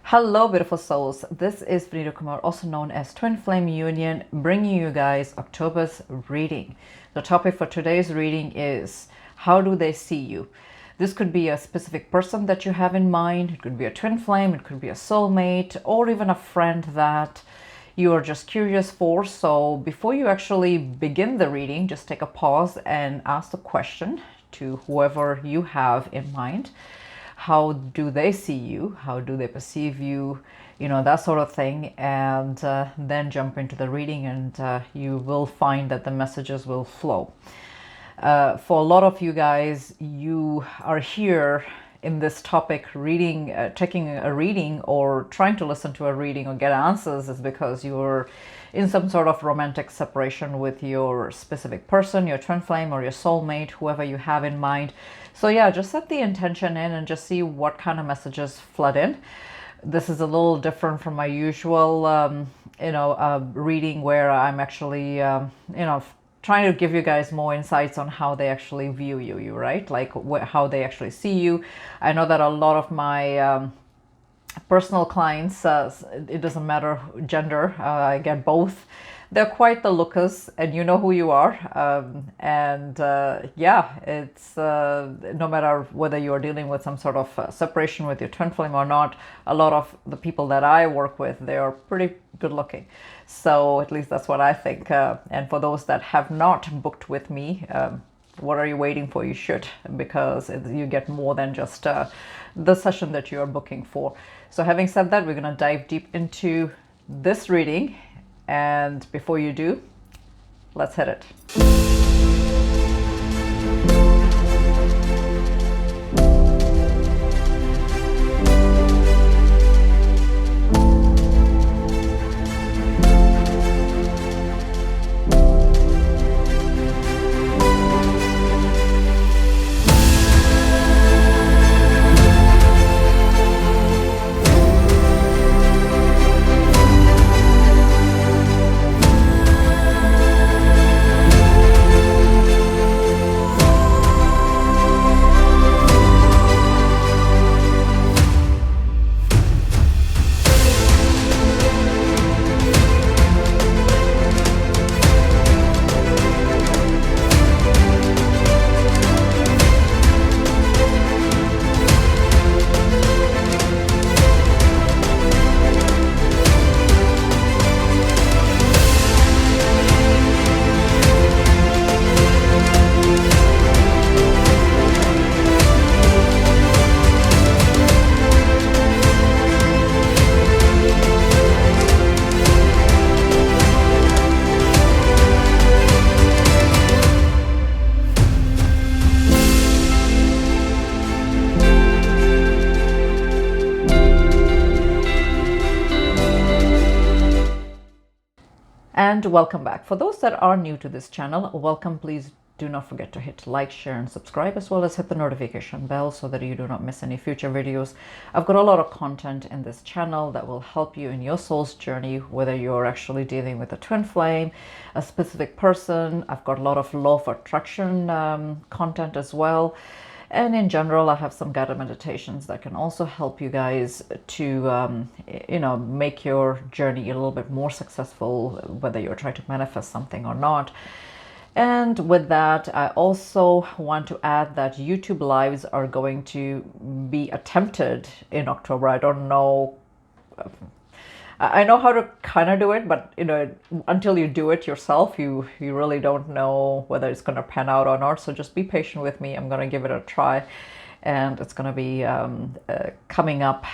Hello, beautiful souls. This is Vineeta Kumar, also known as Twinflameunion, bringing you guys October's reading. The topic for today's reading is how do they see you? This could be a specific person that you have in mind. It could be a twin flame, it could be a soulmate, or even a friend that you are just curious for. So before you actually begin the reading, just take a pause and ask the question to whoever you have in mind. How do they see you? How do they perceive you? You know, that sort of thing. And then jump into the reading, and you will find that the messages will flow. For a lot of you guys, you are here in this topic reading, taking a reading or trying to listen to a reading or get answers is because you're in some sort of romantic separation with your specific person, your twin flame or your soulmate, whoever you have in mind. So yeah, just set the intention in and just see what kind of messages flood in. This is a little different from my usual, reading where I'm actually, trying to give you guys more insights on how they actually view you, right? Like how they actually see you. I know that a lot of my personal clients, it doesn't matter gender, I get both. They're quite the lookers, and you know who you are. Yeah, it's no matter whether you are dealing with some sort of separation with your twin flame or not, a lot of the people that I work with, they are pretty good looking. So at least that's what I think. And for those that have not booked with me, what are you waiting for? You should, because you get more than just the session that you are booking for. So having said that, we're going to dive deep into this reading. And before you do, let's hit it. And welcome back. For those that are new to this channel, welcome. Please do not forget to hit like, share and subscribe, as well as hit the notification bell so that you do not miss any future videos. I've got a lot of content in this channel that will help you in your soul's journey, whether you're actually dealing with a twin flame, a specific person. I've got a lot of law of attraction content as well. And in general, I have some guided meditations that can also help you guys to, make your journey a little bit more successful, whether you're trying to manifest something or not. And with that, I also want to add that YouTube lives are going to be attempted in October. I don't know. I know how to kind of do it, but until you do it yourself, you really don't know whether it's going to pan out or not. So just be patient with me. I'm going to give it a try, and it's going to be coming up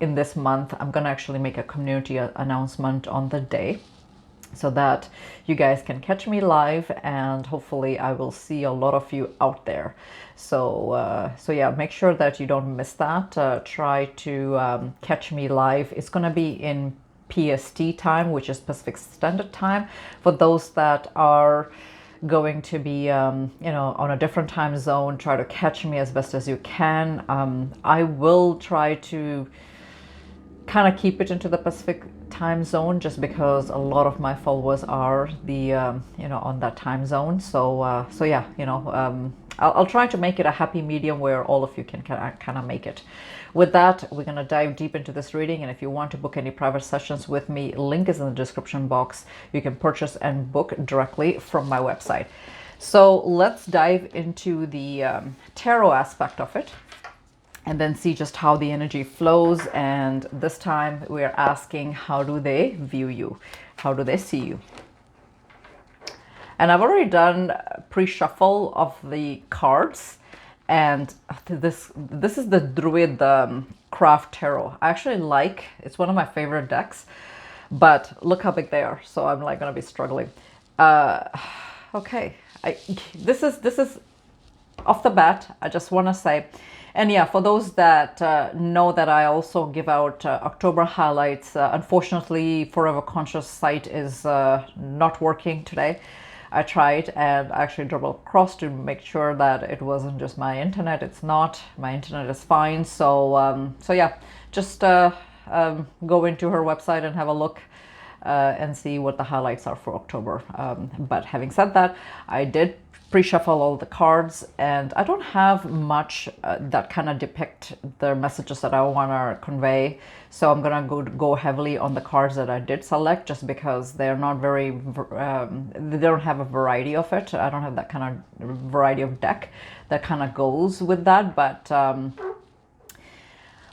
in this month. I'm going to actually make a community announcement on the day, so that you guys can catch me live, and hopefully I will see a lot of you out there. So yeah, make sure that you don't miss that. Try to catch me live. It's going to be in PST time, which is Pacific Standard Time. For those that are going to be on a different time zone, try to catch me as best as you can. I will try to kind of keep it into the Pacific time zone, just because a lot of my followers are the on that time zone. So yeah, I'll try to make it a happy medium where all of you can kind of make it. With that, we're going to dive deep into this reading, and if you want to book any private sessions with me, link is in the description box. You can purchase and book directly from my website. So let's dive into the tarot aspect of it and then see just how the energy flows. And this time we're asking, how do they view you? How do they see you? And I've already done pre-shuffle of the cards, and this is the Druid, the craft tarot. I actually like, it's one of my favorite decks, but look how big they are. So I'm like going to be struggling. Okay, this is off the bat. I just want to say, and yeah, for those that know that I also give out October highlights. Unfortunately, Forever Conscious site is not working today. I tried and actually double crossed to make sure that it wasn't just my internet. It's not. My internet is fine. So so yeah, just go into her website and have a look and see what the highlights are for October. But having said that, I did pre-shuffle all the cards, and I don't have much that kind of depict the messages that I want to convey. So I'm gonna go heavily on the cards that I did select, just because they're not very they don't have a variety of it. I don't have that kind of variety of deck that kind of goes with that. But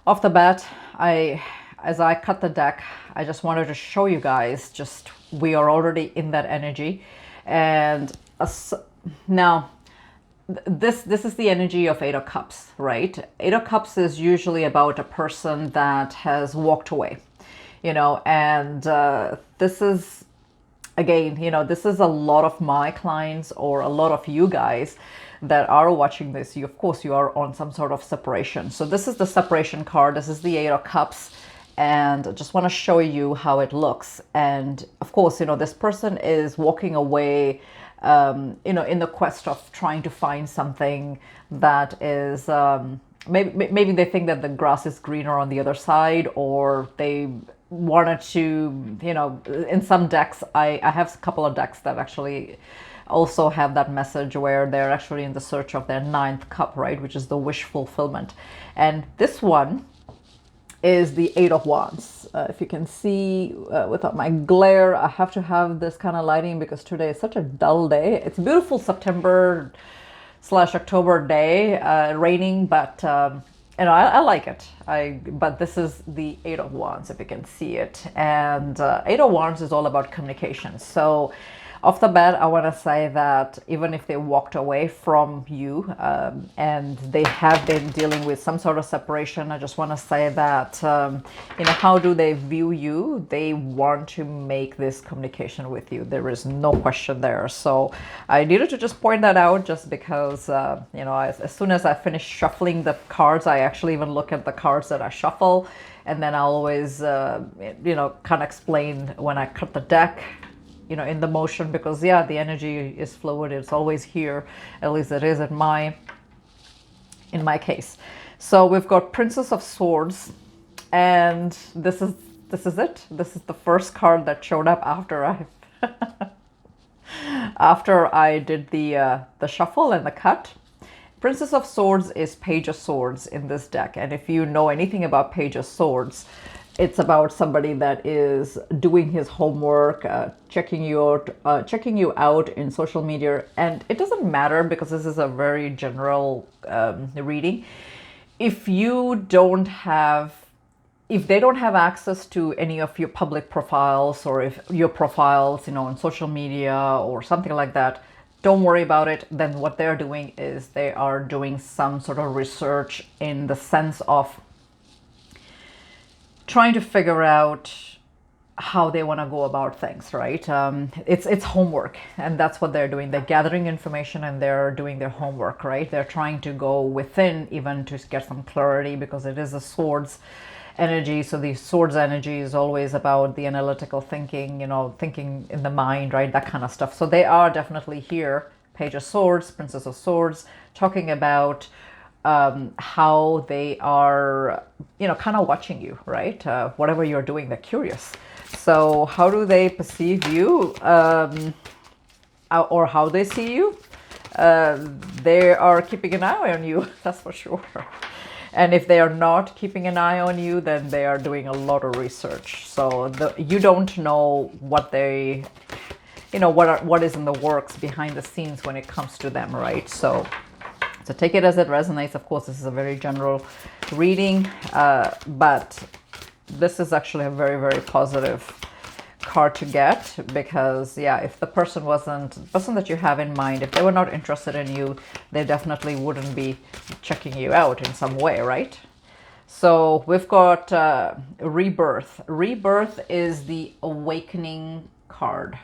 off the bat, as I cut the deck, I just wanted to show you guys, just we are already in that energy. And now this is the energy of Eight of Cups, right? Eight of Cups is usually about a person that has walked away, you know, and this is, again, you know, this is a lot of my clients or a lot of you guys that are watching this. You, of course, you are on some sort of separation. So this is the separation card. This is the Eight of Cups. And I just want to show you how it looks. And of course, you know, this person is walking away, you know, in the quest of trying to find something that is, maybe they think that the grass is greener on the other side, or they wanted to, you know, in some decks, I have a couple of decks that actually also have that message where they're actually in the search of their ninth cup, right? Which is the wish fulfillment. And this one is the Eight of Wands. If you can see without my glare, I have to have this kind of lighting because today is such a dull day. It's a beautiful September/October day, raining, but you know, I like it. But this is the Eight of Wands, if you can see it. And Eight of Wands is all about communication. So off the bat, I want to say that even if they walked away from you and they have been dealing with some sort of separation, I just want to say that, you know, how do they view you? They want to make this communication with you. There is no question there. So I needed to just point that out, just because, you know, as soon as I finish shuffling the cards, I actually even look at the cards that I shuffle. And then I'll always, you know, kind of explain when I cut the deck, you know, in the motion, because yeah, the energy is fluid. It's always here, at least it is in my case. So we've got Princess of Swords, and this is it. This is the first card that showed up after I did the shuffle and the cut. Princess of Swords is Page of Swords in this deck, and if you know anything about Page of Swords, it's about somebody that is doing his homework, checking you out in social media. And it doesn't matter, because this is a very general reading. If they don't have access to any of your public profiles, or if your profiles, you know, on social media or something like that, don't worry about it. Then what they're doing is they are doing some sort of research, in the sense of trying to figure out how they want to go about things, right? It's homework, and that's what they're doing. They're gathering information and they're doing their homework, right? They're trying to go within, even to get some clarity, because it is a swords energy. So the swords energy is always about the analytical thinking, you know, thinking in the mind, right? That kind of stuff. So they are definitely here, Page of Swords, Princess of Swords, talking about how they are, you know, kind of watching you, right? Whatever you're doing, they're curious. So how do they perceive you, or how they see you? they are keeping an eye on you, that's for sure. And if they are not keeping an eye on you, then they are doing a lot of research. So you don't know what they, what is in the works behind the scenes when it comes to them, right? So take it as it resonates. Of course, this is a very general reading, but this is actually a very, very positive card to get, because yeah, if the person that you have in mind, if they were not interested in you, they definitely wouldn't be checking you out in some way, right? So we've got rebirth. Rebirth is the awakening card,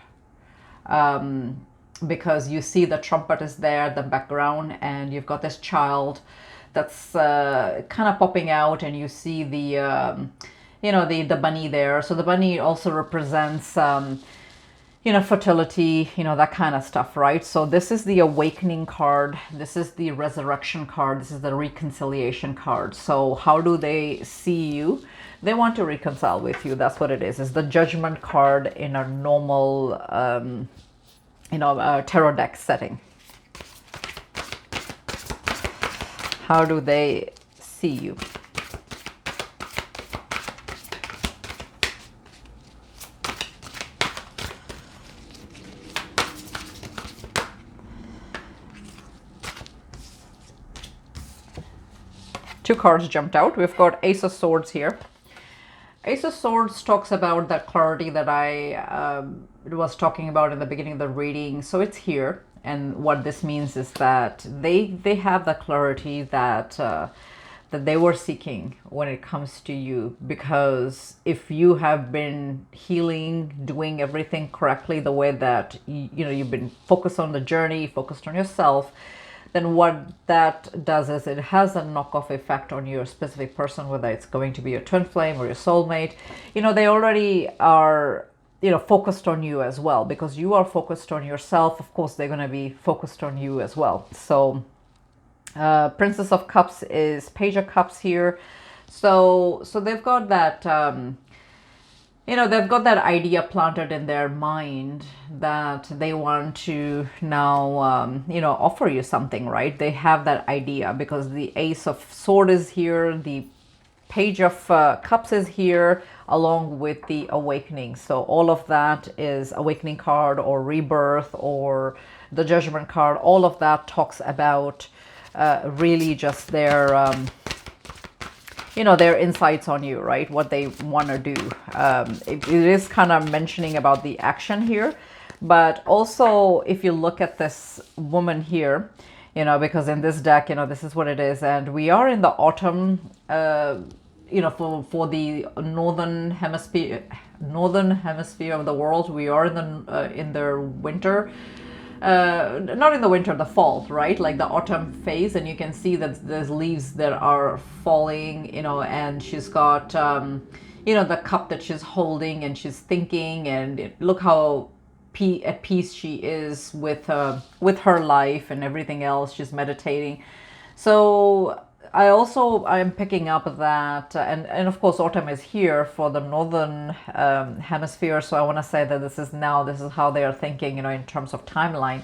because you see the trumpet is there, the background, and you've got this child that's kind of popping out, and you see the the bunny there. So the bunny also represents fertility, that kind of stuff, right? So this is the awakening card, this is the resurrection card, this is the reconciliation card. So how do they see you? They want to reconcile with you. That's what it is. It's the judgment card in a normal tarot deck setting. How do they see you? Two cards jumped out. We've got Ace of Swords here. Ace of Swords talks about that clarity that I was talking about in the beginning of the reading. So it's here, and what this means is that they have the clarity that that they were seeking when it comes to you, because if you have been healing, doing everything correctly, the way that you've been focused on the journey, focused on yourself, then what that does is it has a knockoff effect on your specific person, whether it's going to be your twin flame or your soulmate. They already are, focused on you as well, because you are focused on yourself. Of course, they're going to be focused on you as well. So Princess of Cups is Page of Cups here. So they've got that, they've got that idea planted in their mind that they want to now, offer you something, right? They have that idea because the Ace of Swords is here, the Page of Cups is here, along with the Awakening. So all of that is Awakening card or Rebirth or the Judgment card. All of that talks about really just their... their insights on you, right? What they want to do. It is kind of mentioning about the action here, but also if you look at this woman here, because in this deck, this is what it is, and we are in the autumn, for the northern hemisphere of the world. We are in their winter. Not in the winter, the fall, right? Like the autumn phase, and you can see that there's leaves that are falling, and she's got, the cup that she's holding, and she's thinking, and look how at peace she is with her life and everything else. She's meditating. So I'm picking up that, and of course autumn is here for the northern hemisphere. So I want to say that this is how they are thinking, in terms of timeline,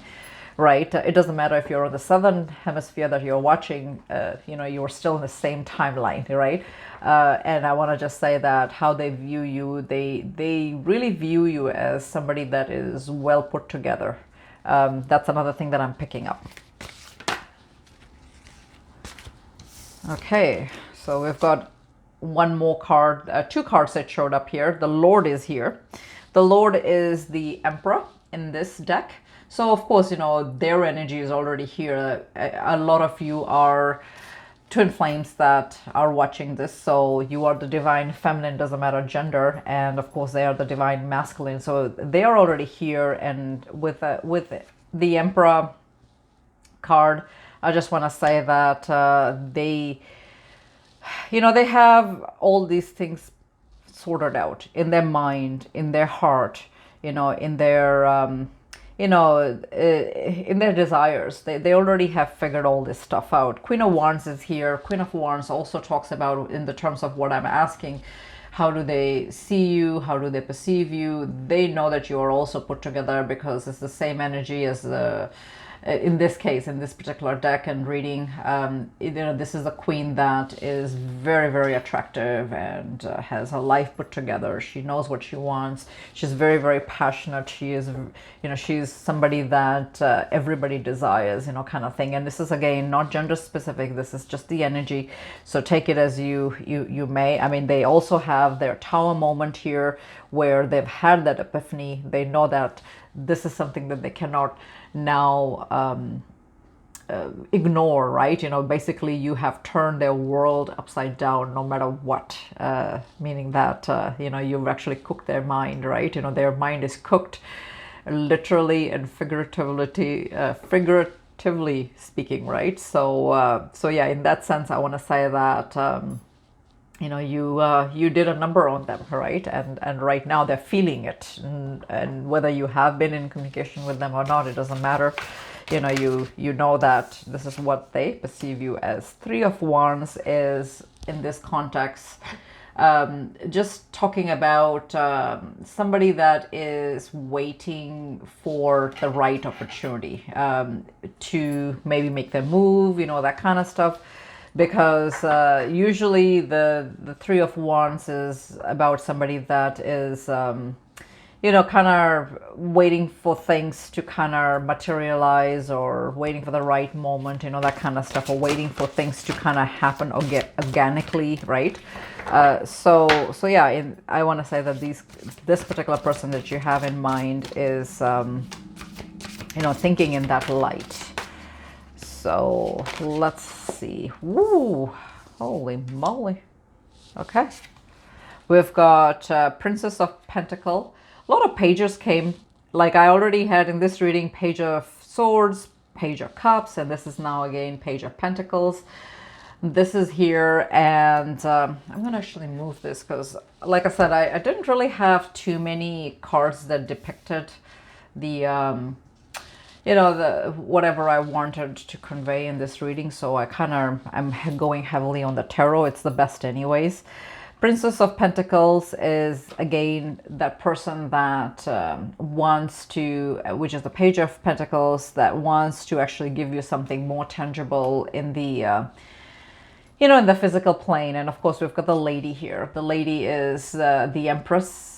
right? It doesn't matter if you're on the southern hemisphere that you're watching, you're still in the same timeline, right? And I want to just say that how they view you, they really view you as somebody that is well put together. That's another thing that I'm picking up. Okay, so we've got one more card, two cards that showed up here. The Lord is here. The Lord is the Emperor in this deck. So of course, their energy is already here. A lot of you are twin flames that are watching this. So you are the divine feminine, doesn't matter gender. And of course, they are the divine masculine. So they are already here. And with the Emperor card, I just want to say that they have all these things sorted out in their mind, in their heart, in their, in their desires. They already have figured all this stuff out. Queen of Wands is here. Queen of Wands also talks about, in the terms of what I'm asking, how do they see you? How do they perceive you? They know that you are also put together because it's the same energy as the in this case, in this particular deck and reading, you know, this is a queen that is very, very attractive and has her life put together. She knows what she wants. She's very, very passionate. She is, you know, she's somebody that everybody desires, you know, kind of thing. And this is, again, not gender specific. This is just the energy. So take it as you may. I mean, they also have their tower moment here where they've had that epiphany. They know that this is something that they cannot now ignore, right? You know, basically you have turned their world upside down no matter what, meaning that, you know, you've actually cooked their mind, right? You know, their mind is cooked literally and figuratively speaking, right? So, so yeah, in that sense, I want to say that, you know, you did a number on them, right? And right now they're feeling it, and whether you have been in communication with them or not, it doesn't matter. You know, you know that this is what they perceive you as. Three of Wands is, in this context, just talking about somebody that is waiting for the right opportunity to maybe make their move, you know, that kind of stuff. Because usually the Three of Wands is about somebody that is, you know, kind of waiting for things to kind of materialize, or waiting for the right moment, you know, that kind of stuff, or waiting for things to kind of happen or get organically, right? So yeah, I want to say that this particular person that you have in mind is, you know, thinking in that light. So let's see. Woo! Holy moly. Okay. We've got Princess of Pentacle. A lot of pages came. Like I already had in this reading, Page of Swords, Page of Cups, and this is now again Page of Pentacles. This is here, and I'm going to actually move this because, like I said, I didn't really have too many cards that depicted the... you know, the whatever I wanted to convey in this reading. So I'm going heavily on the tarot. It's the best anyways. Princess of Pentacles is, again, that person that wants to, which is the Page of Pentacles, that wants to actually give you something more tangible in the, you know, in the physical plane. And of course, we've got the lady here. The lady is the Empress.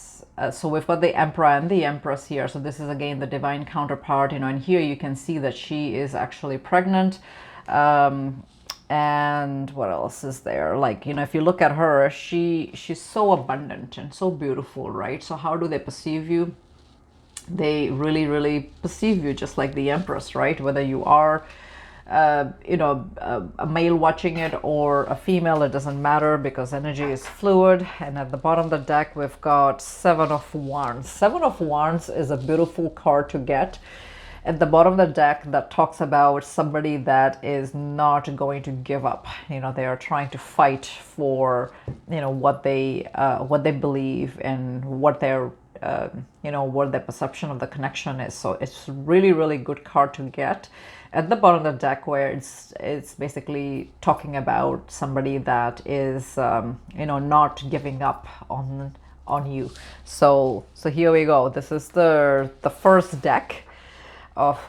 So we've got the Emperor and the Empress here. So this is, again, the divine counterpart, you know, and here you can see that she is actually pregnant. And what else is there? Like, you know, if you look at her, she's so abundant and so beautiful, right? So how do they perceive you? They really, really perceive you just like the Empress, right? Whether you are you know, a male watching it or a female, it doesn't matter, because energy is fluid. And at the bottom of the deck, we've got Seven of Wands. Seven of Wands is a beautiful card to get at the bottom of the deck, that talks about somebody that is not going to give up. You know, they are trying to fight for, you know, what they believe and what their you know, what their perception of the connection is. So it's really, really good card to get at the bottom of the deck, where it's basically talking about somebody that is you know, not giving up on you. So here we go. This is the first deck of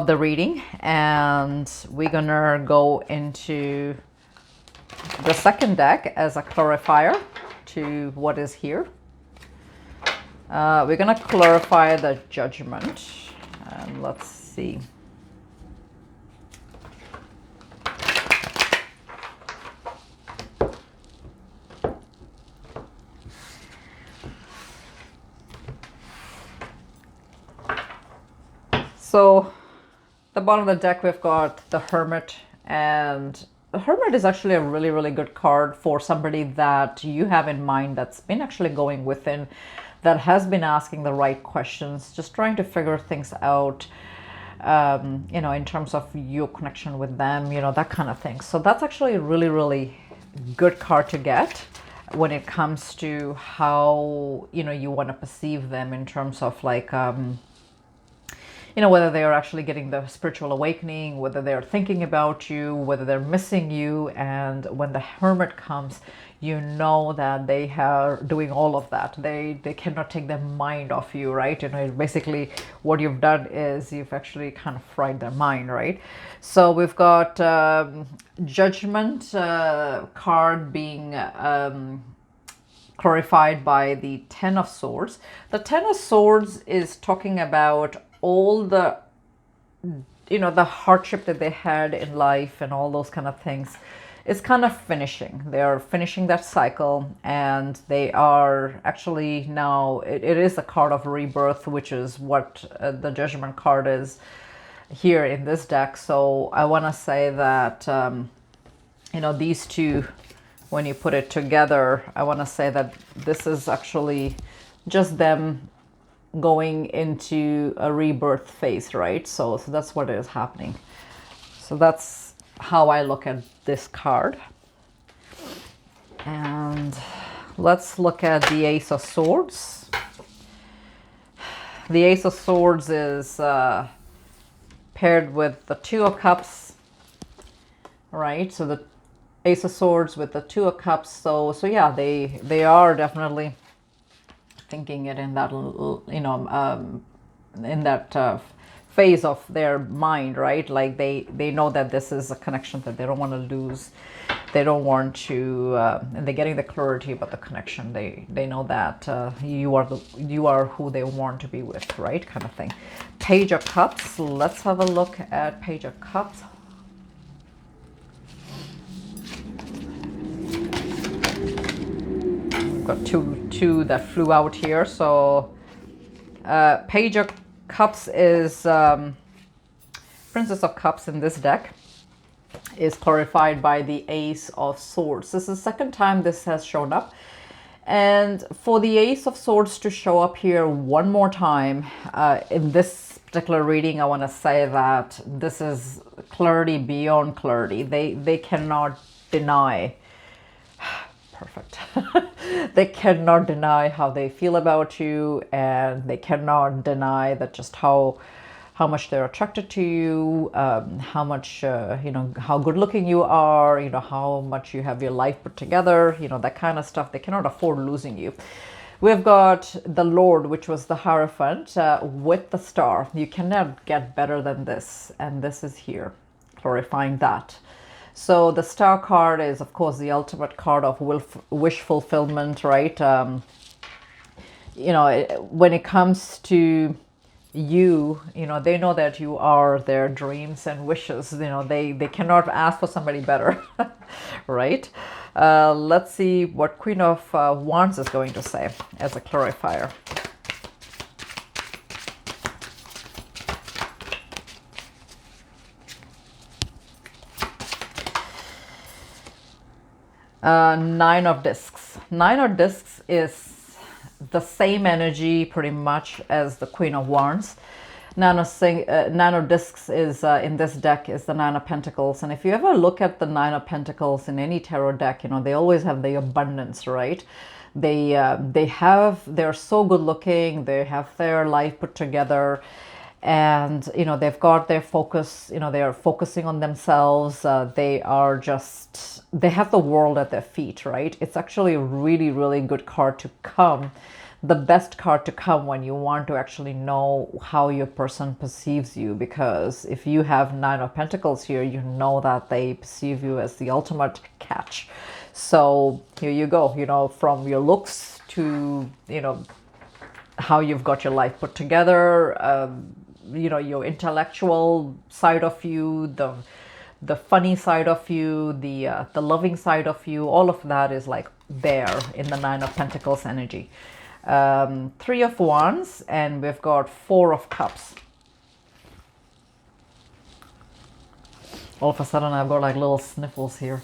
the reading, and we're gonna go into the second deck as a clarifier to what is here. We're gonna clarify the Judgment, and let's see. So the bottom of the deck, we've got the Hermit, and the Hermit is actually a really, really good card for somebody that you have in mind that's been actually going within, that has been asking the right questions, just trying to figure things out, you know, in terms of your connection with them, you know, that kind of thing. So that's actually a really, really good card to get when it comes to how, you know, you want to perceive them in terms of like, whether they are actually getting the spiritual awakening, whether they're thinking about you, whether they're missing you. And when the Hermit comes, you know that they are doing all of that. They cannot take their mind off you, right? Basically what you've done is you've actually kind of fried their mind, right? So we've got Judgment card being clarified by the Ten of Swords. The Ten of Swords is talking about all the the hardship that they had in life and all those kind of things. It's kind of finishing. They're finishing that cycle, and they are actually now, it is a card of rebirth, which is what the Judgment card is here in this deck. So I want to say that these two, when you put it together, I want to say that this is actually just them going into a rebirth phase, right? So that's what is happening. So that's how I look at this card. And let's look at the Ace of Swords. The Ace of Swords is paired with the Two of Cups, right? So the Ace of Swords with the Two of Cups. So yeah, they are definitely thinking it in that phase of their mind, right? Like they know that this is a connection that they don't want to lose. They don't want to, and they're getting the clarity about the connection. They know that you are who they want to be with, right? Kind of thing. Page of Cups. Let's have a look at Page of Cups. We've got two that flew out here. So Page of Cups is Princess of Cups in this deck is clarified by the Ace of Swords. This is the second time this has shown up. And for the Ace of Swords to show up here one more time in this particular reading, I want to say that this is clarity beyond clarity. They cannot deny. Perfect. They cannot deny how they feel about you, and they cannot deny that just how much they're attracted to you, how much how good looking you are, how much you have your life put together, that kind of stuff. They cannot afford losing you. We've got the Lord, which was the Hierophant, with the Star. You cannot get better than this, and this is here clarifying that. So the Star card is, of course, the ultimate card of wish fulfillment, right? When it comes to you, they know that you are their dreams and wishes. They cannot ask for somebody better, right? Let's see what Queen of Wands is going to say as a clarifier. Nine of Discs. Nine of Discs is the same energy pretty much as the Queen of Wands. Nine of Discs is in this deck is the Nine of Pentacles. And if you ever look at the Nine of Pentacles in any tarot deck, they always have the abundance, right? They're so good looking, they have their life put together, and they've got their focus, they are focusing on themselves. They have the world at their feet, right? It's actually a really, really good card to come, the best card to come when you want to actually know how your person perceives you, because if you have Nine of Pentacles here, you know that they perceive you as the ultimate catch. So here you go, from your looks to how you've got your life put together, your intellectual side of you, the funny side of you, the loving side of you, all of that is like there in the Nine of Pentacles energy. Three of Wands, and we've got Four of Cups. All of a sudden I've got like little sniffles here.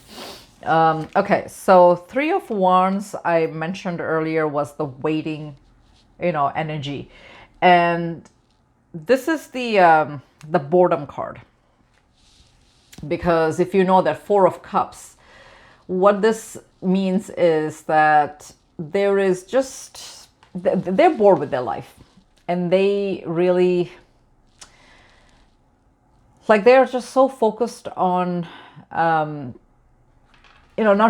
Okay, so Three of Wands, I mentioned earlier, was the waiting, energy. And this is the boredom card. Because if you know that Four of Cups, what this means is that there is just, they're bored with their life. And they really, like they're just so focused on not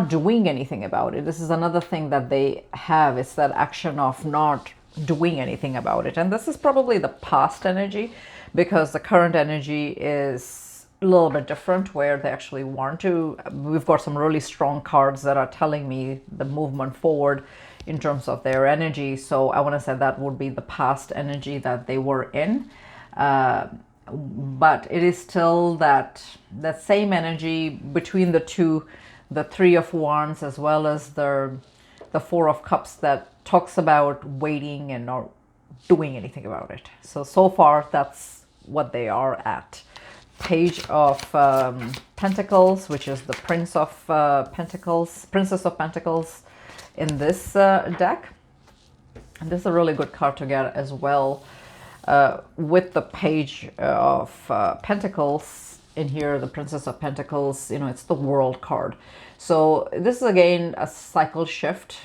doing anything about it. This is another thing that they have, is that action of not doing anything about it. And this is probably the past energy, because the current energy is a little bit different, where they actually want to. We've got some really strong cards that are telling me the movement forward in terms of their energy. So I want to say that would be the past energy that they were in. But it is still that same energy between the two, the Three of Wands as well as the Four of Cups, that talks about waiting and not doing anything about it. So far that's what they are at. Page of Pentacles, which is the Prince of Pentacles, Princess of Pentacles in this deck. And this is a really good card to get as well. With the Page of Pentacles in here, the Princess of Pentacles, it's the World card. So this is again a cycle shift.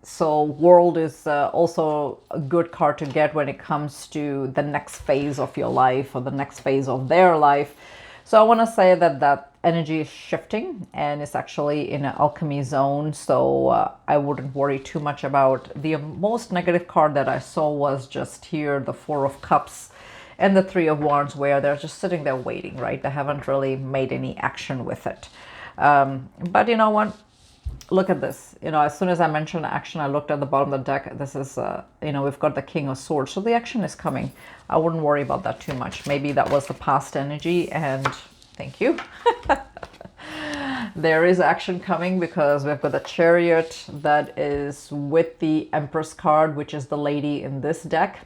So World is also a good card to get when it comes to the next phase of your life, or the next phase of their life. So I want to say that energy is shifting, and it's actually in an alchemy zone. So I wouldn't worry too much about. The most negative card that I saw was just here, the Four of Cups and the Three of Wands, where they're just sitting there waiting, right? They haven't really made any action with it. But you know what? Look at this. As soon as I mentioned action, I looked at the bottom of the deck. This is, we've got the King of Swords. So the action is coming. I wouldn't worry about that too much. Maybe that was the past energy, and thank you. There is action coming, because we've got the Chariot that is with the Empress card, which is the lady in this deck.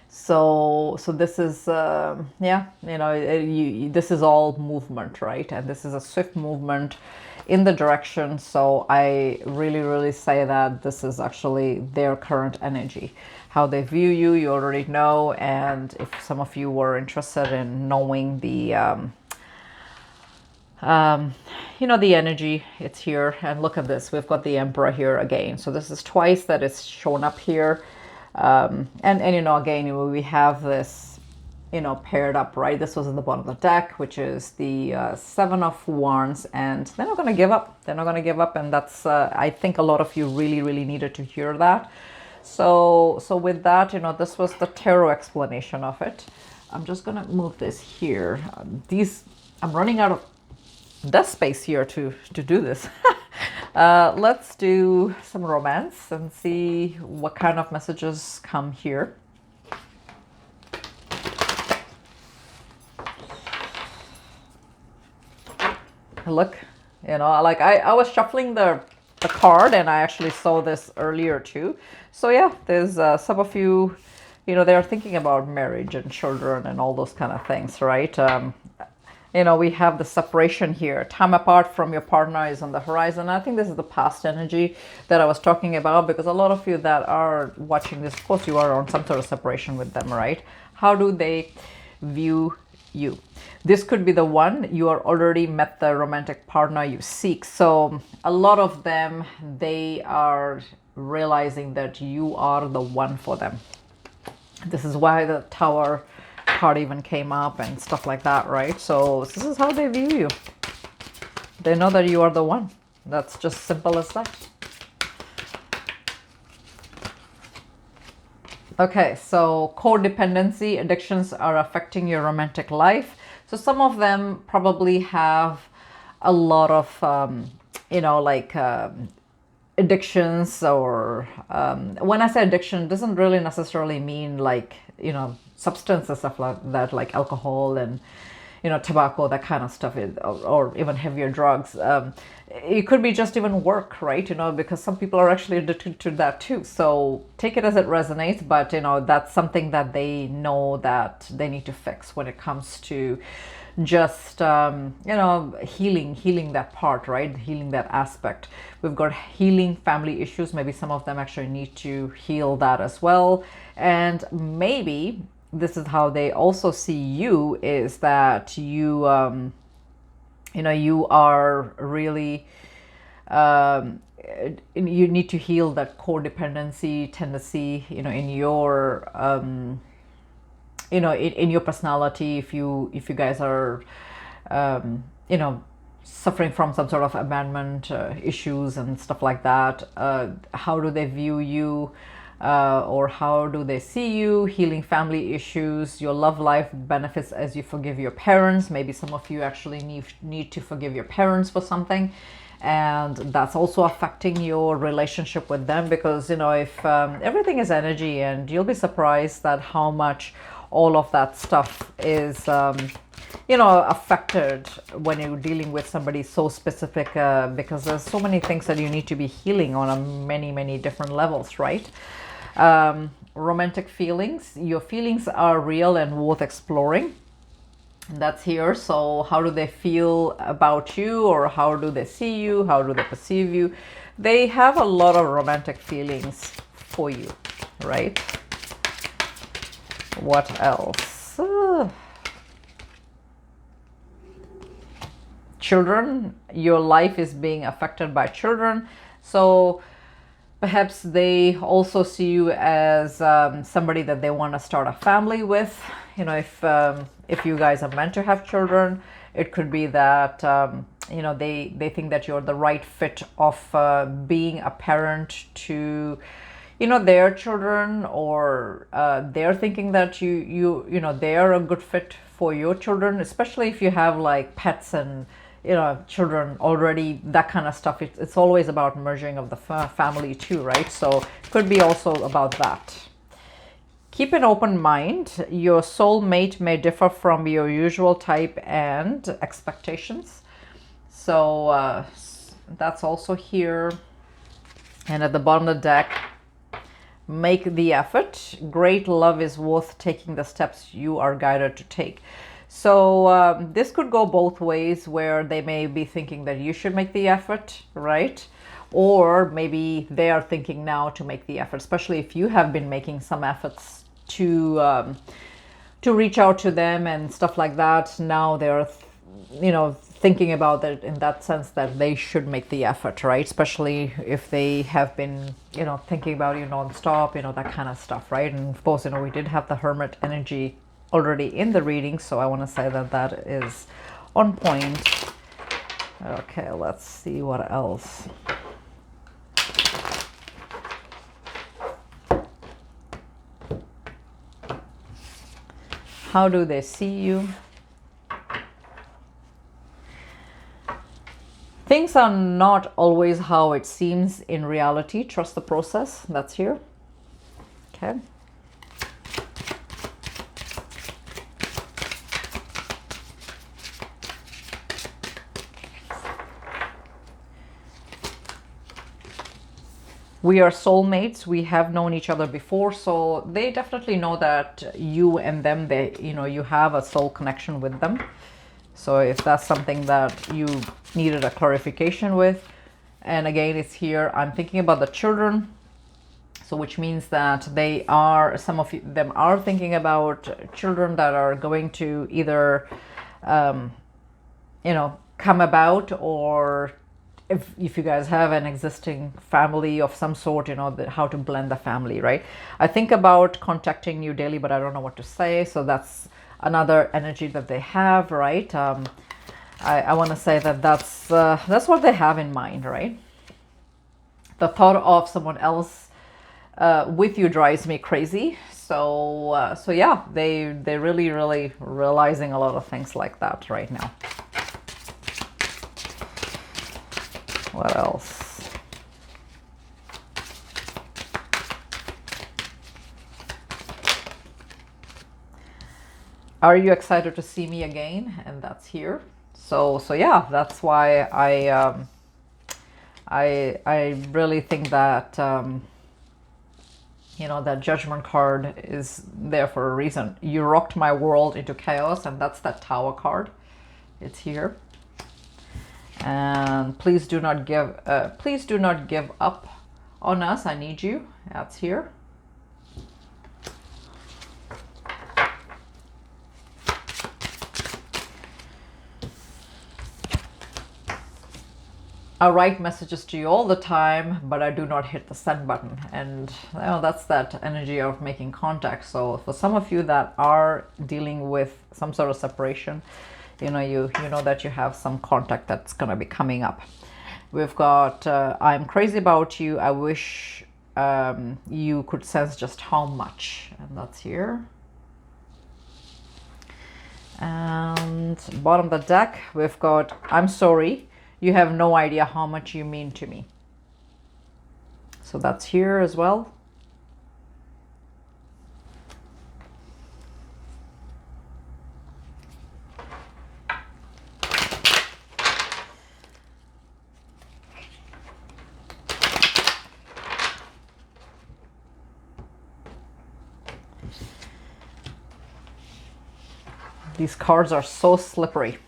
So this is, this is all movement, right? And this is a swift movement in the direction. So I really say that this is actually their current energy. How they view you, you already know. And if some of you were interested in knowing the the energy, it's here. And look at this, we've got the Emperor here again. So this is twice that it's shown up here. And again, we have this paired up, right? This was in the bottom of the deck, which is the Seven of Wands, and they're not going to give up. They're not going to give up, and that's I think a lot of you really needed to hear that. So with that, this was the tarot explanation of it. I'm just going to move this here. I'm running out of desk space here to do this. Let's do some romance and see what kind of messages come here. Look, like I was shuffling the card, and I actually saw this earlier too. So yeah, there's some of you, they're thinking about marriage and children and all those kind of things, right? We have the separation here. Time apart from your partner is on the horizon. I think this is the past energy that I was talking about, because a lot of you that are watching this, of course, you are on some sort of separation with them, right? How do they view you? This could be the one. You are already met the romantic partner you seek. So a lot of them, they are realizing that you are the one for them. This is why the Tower card even came up and stuff like that, right? So this is how they view you. They know that you are the one. That's just simple as that. Okay, so codependency, addictions are affecting your romantic life. So some of them probably have a lot of, addictions, or when I say addiction, it doesn't really necessarily mean like, substances, stuff like that, like alcohol and, tobacco, that kind of stuff, or even heavier drugs. It could be just even work, right? Because some people are actually addicted to that too. So take it as it resonates, but that's something that they know that they need to fix when it comes to just healing that part, right? Healing that aspect. We've got healing family issues. Maybe some of them actually need to heal that as well. And maybe this is how they also see you, is that you you are really you need to heal that codependency tendency in you know, in your personality, if you guys are, you know, suffering from some sort of abandonment issues and stuff like that, how do they view you, or how do they see you? Healing family issues, your love life benefits as you forgive your parents. Maybe some of you actually need to forgive your parents for something, and that's also affecting your relationship with them, because, you know, if everything is energy, and you'll be surprised that how much all of that stuff is you know, affected when you're dealing with somebody so specific, because there's so many things that you need to be healing on a many different levels, right? Romantic feelings, your feelings are real and worth exploring. And that's here. So how do they feel about you, or how do they see you, how do they perceive you? They have a lot of romantic feelings for you, right? What else? Children, your life is being affected by children, so perhaps they also see you as somebody that they want to start a family with. You know, if you guys are meant to have children, it could be that you know, they think that you're the right fit of being a parent to, you know, their children, or they're thinking that you know, they're a good fit for your children, especially if you have like pets and, you know, children already, that kind of stuff. It's always about merging of the family too, right? So it could be also about that. Keep an open mind. Your soulmate may differ from your usual type and expectations. So that's also here. And at the bottom of the deck, make the effort. Great love is worth taking the steps you are guided to take. So this could go both ways, where they may be thinking that you should make the effort, right? Or maybe they are thinking now to make the effort, especially if you have been making some efforts to reach out to them and stuff like that. Now they're, you know, thinking about it in that sense that they should make the effort, right? Especially if they have been, you know, thinking about you nonstop, you know, that kind of stuff, right? And of course, you know, we did have the Hermit energy already in the reading, so I want to say that that is on point. Okay, let's see what else. How do they see you? Things are not always how it seems in reality. Trust the process. That's here. Okay. We are soulmates. We have known each other before, so they definitely know that you and them, they, you know, you have a soul connection with them. So if that's something that you needed a clarification with, and again, it's here, I'm thinking about the children. So which means that they are, some of them are thinking about children that are going to either, you know, come about, or if you guys have an existing family of some sort, you know, how to blend the family, right? I think about contacting you daily, but I don't know what to say. So that's another energy that they have, right? I want to say that that's what they have in mind, right? The thought of someone else with you drives me crazy. So yeah, they're really realizing a lot of things like that right now. What else? Are you excited to see me again? And that's here. So yeah, that's why I really think that you know, that Judgment card is there for a reason. You rocked my world into chaos, and that's that Tower card. It's here. And please do not give up on us. I need you. That's here. I write messages to you all the time, but I do not hit the send button. And you know, that's that energy of making contact. So for some of you that are dealing with some sort of separation, you know that you have some contact that's going to be coming up. We've got I'm crazy about you. I wish you could sense just how much. And that's here. And bottom of the deck, we've got I'm sorry. You have no idea how much you mean to me. So that's here as well. These cards are so slippery.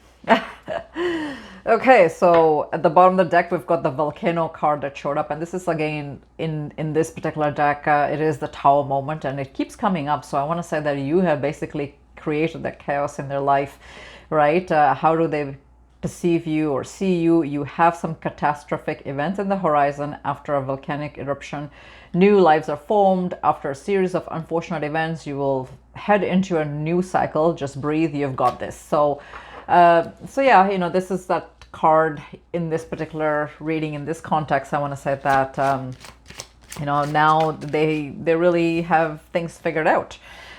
Okay, so at the bottom of the deck, we've got the volcano card that showed up. And this is, again, in this particular deck, it is the Tower moment. And it keeps coming up. So I want to say that you have basically created that chaos in their life, right? How do they perceive you or see you? You have some catastrophic events in the horizon after a volcanic eruption. New lives are formed. After a series of unfortunate events, you will head into a new cycle. Just breathe. You've got this. So yeah, you know, this is that card in this particular reading. In this context, I want to say that you know, now they really have things figured out.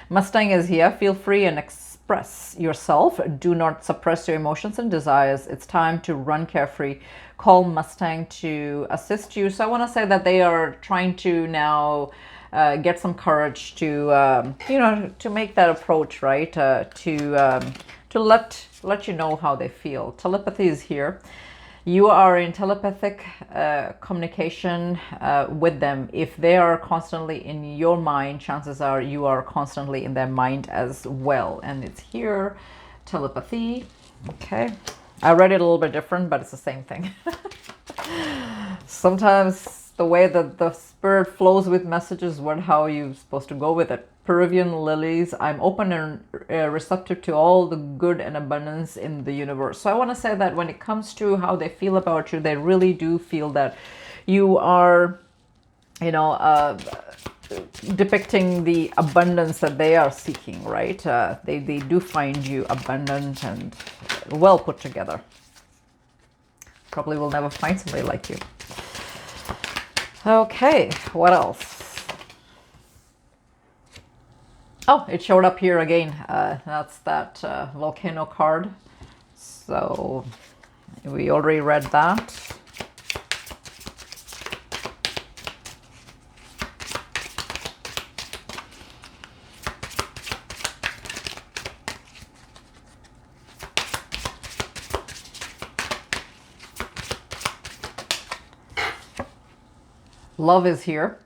Mustang is here. Feel free and express yourself. Do not suppress your emotions and desires. It's time to run carefree. Call Mustang to assist you. So I want to say that they are trying to now get some courage to you know, to make that approach, right? To let you know how they feel. Telepathy is here. You are in telepathic communication with them. If they are constantly in your mind, chances are you are constantly in their mind as well. And it's here, telepathy. Okay. I read it a little bit different, but it's the same thing. Sometimes the way that the spirit flows with messages, how you're supposed to go with it. Peruvian lilies, I'm open and receptive to all the good and abundance in the universe. So I want to say that when it comes to how they feel about you, they really do feel that you are, you know, depicting the abundance that they are seeking, right? They do find you abundant and well put together. Probably will never find somebody like you. Okay, what else? Oh, it showed up here again. That's that volcano card. So we already read that. Love is here.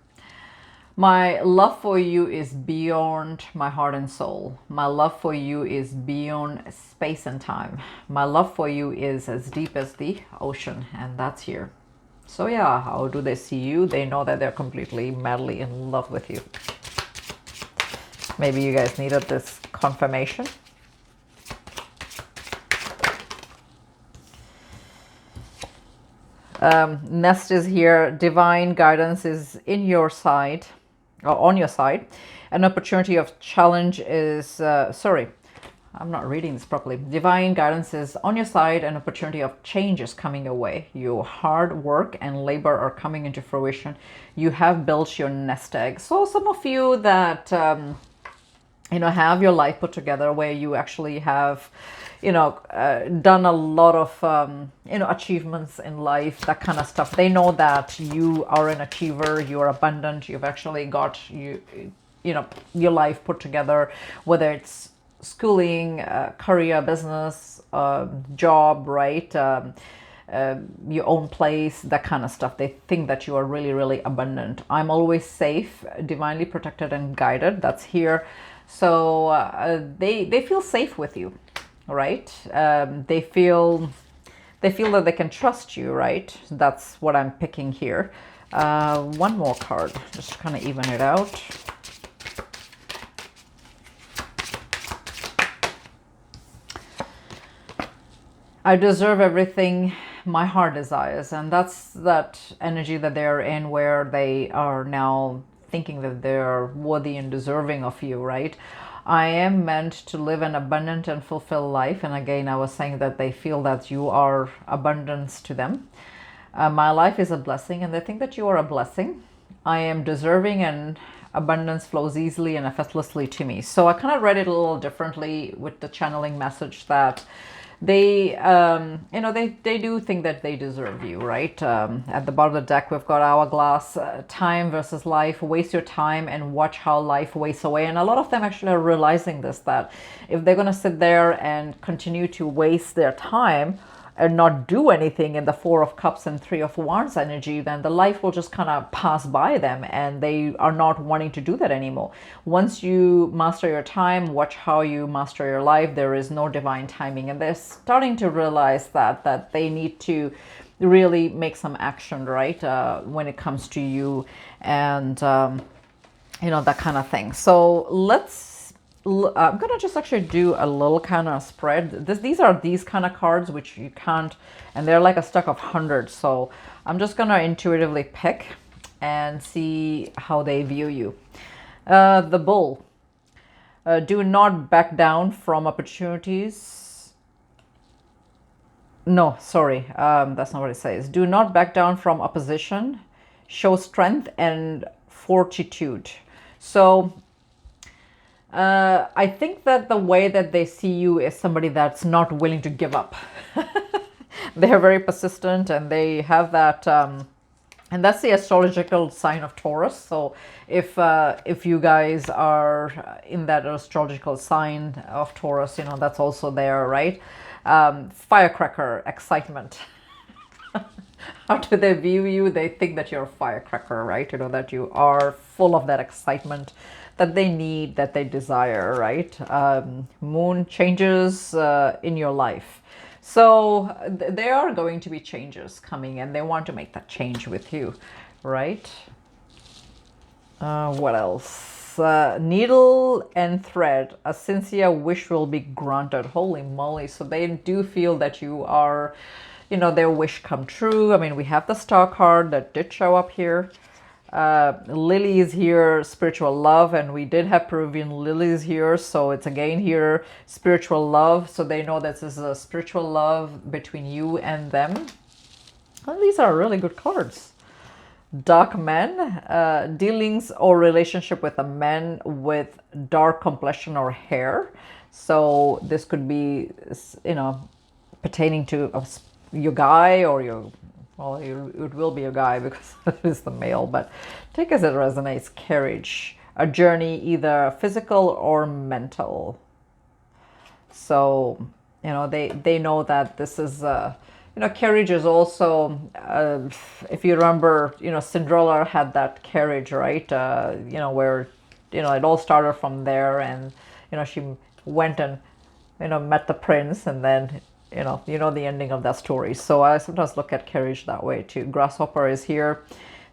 My love for you is beyond my heart and soul. My love for you is beyond space and time. My love for you is as deep as the ocean, and that's here. So yeah, how do they see you? They know that they're completely, madly in love with you. Maybe you guys needed this confirmation. Nest is here. Divine guidance is in your side, or on your side. An opportunity of challenge is, sorry, I'm not reading this properly. Divine guidance is on your side. An opportunity of change is coming your way. Your hard work and labor are coming into fruition. You have built your nest egg. So some of you that, you know, have your life put together where you actually have, you know, done a lot of, you know, achievements in life, that kind of stuff. They know that you are an achiever, you're abundant, you've actually got, you know, your life put together, whether it's schooling, career, business, job, right? Your own place, that kind of stuff. They think that you are really, really abundant. I'm always safe, divinely protected and guided. That's here. So they feel safe with you. Right? They feel that they can trust you, right? That's what I'm picking here. One more card, just to kind of even it out. I deserve everything my heart desires. And that's that energy that they're in, where they are now thinking that they're worthy and deserving of you, right? I am meant to live an abundant and fulfilled life. And again, I was saying that they feel that you are abundance to them. My life is a blessing, and they think that you are a blessing. I am deserving, and abundance flows easily and effortlessly to me. So I kind of read it a little differently with the channeling message that they, they do think that they deserve you, right? At the bottom of the deck, we've got hourglass, time versus life. Waste your time and watch how life wastes away. And a lot of them actually are realizing this, that if they're going to sit there and continue to waste their time and not do anything in the Four of Cups and Three of Wands energy, then the life will just kind of pass by them, and they are not wanting to do that anymore. Once you master your time, watch how you master your life. There is no divine timing, and they're starting to realize that they need to really make some action, right, when it comes to you, and that kind of thing. So I'm going to just actually do a little kind of spread. These are these kind of cards which you can't, and they're like a stack of hundreds. So I'm just going to intuitively pick and see how they view you. The Bull. Do not back down from opportunities. No, sorry, that's not what it says. Do not back down from opposition. Show strength and fortitude. So I think that the way that they see you is somebody that's not willing to give up. They're very persistent, and they have that, and that's the astrological sign of Taurus. So if you guys are in that astrological sign of Taurus, that's also there, right? Firecracker, excitement. How do they view you? They think that you're a firecracker, right? That you are full of that excitement that they need, that they desire, right? Moon changes in your life. So there are going to be changes coming, and they want to make that change with you, right? What else? Needle and thread. A sincere wish will be granted. Holy moly. So they do feel that you are, their wish come true. I mean, we have the Star card that did show up here. Lily is here, spiritual love, and we did have Peruvian lilies here, so it's again here, spiritual love. So they know that this is a spiritual love between you and them. And these are really good cards. Dark men, dealings or relationship with a man with dark complexion or hair. So this could be, pertaining to your guy or your, well, it will be a guy because it is the male, but take as it resonates. Carriage, a journey, either physical or mental. So, they know that this is, carriage is also, if you remember, Cinderella had that carriage, right? Where, it all started from there, and, she went and, met the prince, and then you know the ending of that story. So I sometimes look at carriage that way too. Grasshopper is here.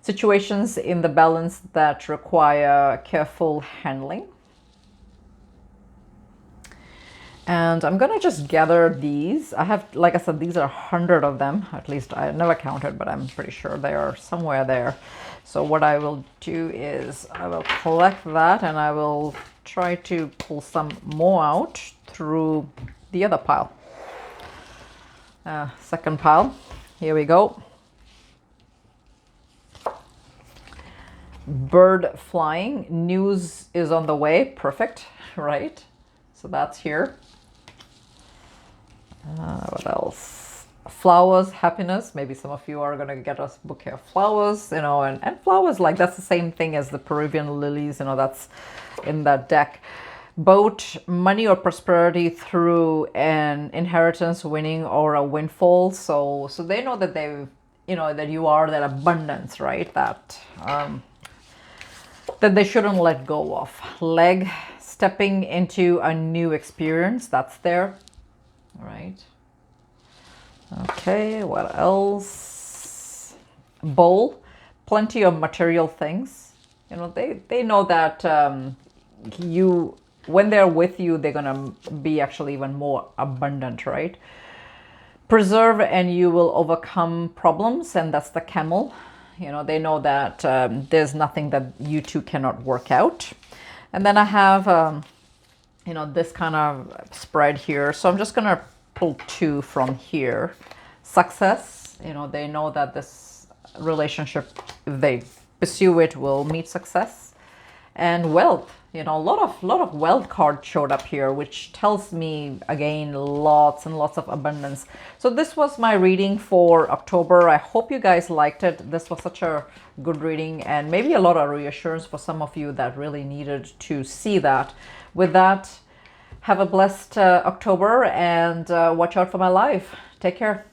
Situations in the balance that require careful handling. And I'm gonna just gather these. I have, like I said, these are 100 of them. At least I never counted, but I'm pretty sure they are somewhere there. So what I will do is I will collect that, and I will try to pull some more out through the other pile. Second pile, here we go. Bird flying, news is on the way, perfect, right? So that's here. What else? Flowers, happiness. Maybe some of you are going to get a bouquet of flowers, and flowers, like that's the same thing as the Peruvian lilies, that's in that deck. Boat, money or prosperity through an inheritance, winning or a windfall. So they know that they've, that you are that abundance, right? That they shouldn't let go of. Leg, stepping into a new experience. That's there, right? Okay, what else? Bowl, plenty of material things. They know that when they're with you, they're gonna be actually even more abundant, right? Preserve and you will overcome problems, and that's the camel. You know, they know that there's nothing that you two cannot work out. And then I have, you know, this kind of spread here. So I'm just going to pull 2 from here. Success, you know, they know that this relationship, if they pursue it, will meet success. And wealth, you know, a lot of wealth cards showed up here, which tells me again lots and lots of abundance. So this was my reading for October. I hope you guys liked it. This was such a good reading, and maybe a lot of reassurance for some of you that really needed to see that. With that, have a blessed October, and watch out for my live. Take care.